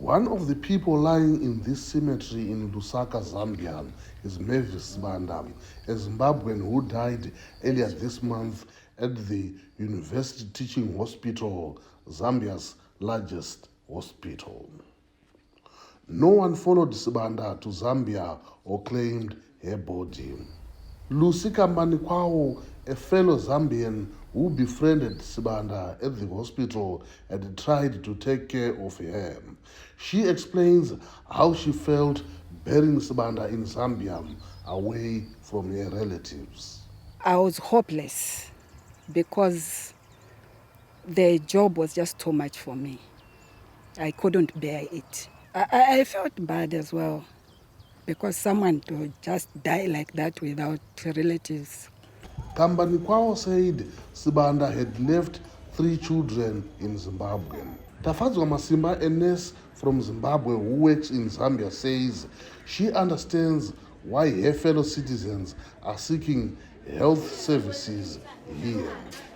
One of the people lying in this cemetery in Lusaka, Zambia, is Mavhunga, a Zimbabwean who died earlier this month at the University Teaching Hospital, Zambia's largest hospital. No one followed Sibanda to Zambia or claimed her body. Lusaka Manikwawo, a fellow Zambian who befriended Sibanda at the hospital, had tried to take care of her. She explains how she felt burying Sibanda in Zambia away from her relatives. I was hopeless because the job was just too much for me. I couldn't bear it. I felt bad as well because someone to just die like that without relatives. Kambanikwawo said Sibanda had left 3 children in Zimbabwe. Tafadzwa Masimba, a nurse from Zimbabwe who works in Zambia, says she understands why her fellow citizens are seeking health services here.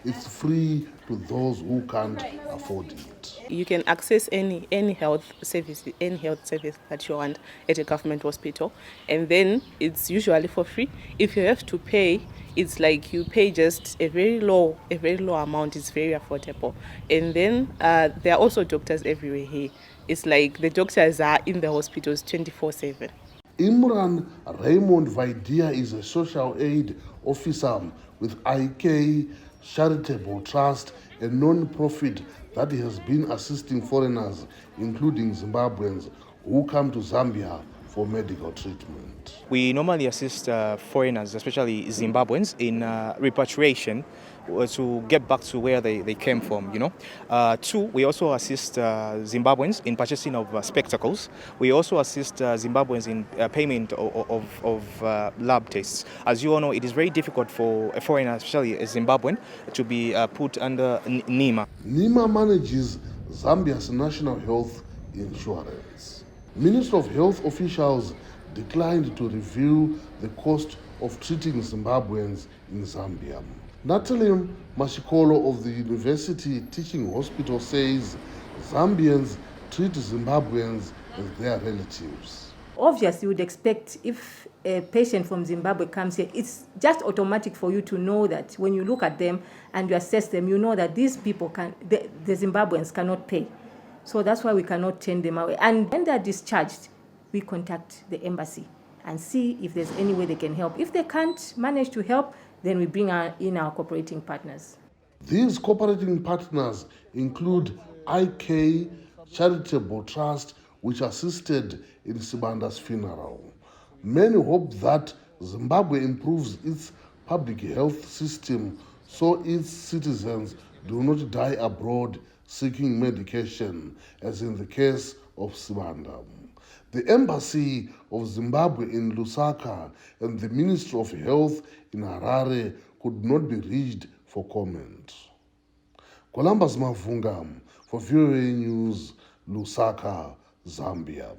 It's free to those who can't afford it. You can access any health service that you want at a government hospital, and then it's usually for free. If you have to pay, it's like you pay just a very low amount. It's very affordable. And then there are also doctors everywhere here. It's like the doctors are in the hospitals 24/7. Imran Raymond Vaidia is a social aid officer with IK Charitable Trust, a non-profit that has been assisting foreigners, including Zimbabweans, who come to Zambia for medical treatment. We normally assist foreigners, especially Zimbabweans, in repatriation to get back to where they came from, 2, we also assist Zimbabweans in purchasing of spectacles. We also assist Zimbabweans in payment of lab tests. As you all know, it is very difficult for a foreigner, especially a Zimbabwean, to be put under NEMA. NEMA manages Zambia's national health insurance. Ministry of Health officials declined to reveal the cost of treating Zimbabweans in Zambia. Natalie Mashikolo of the University Teaching Hospital says Zambians treat Zimbabweans as their relatives. Obviously, you would expect if a patient from Zimbabwe comes here, it's just automatic for you to know that when you look at them and you assess them, you know that these people the Zimbabweans cannot pay. So that's why we cannot turn them away. And when they're discharged, we contact the embassy and see if there's any way they can help. If they can't manage to help, then we bring in our cooperating partners. These cooperating partners include IK Charitable Trust, which assisted in Sibanda's funeral. Many hope that Zimbabwe improves its public health system so its citizens do not die abroad seeking medication, as in the case of Sibanda. The Embassy of Zimbabwe in Lusaka and the Ministry of Health in Harare could not be reached for comment. Mavhunga for VOA News, Lusaka, Zambia.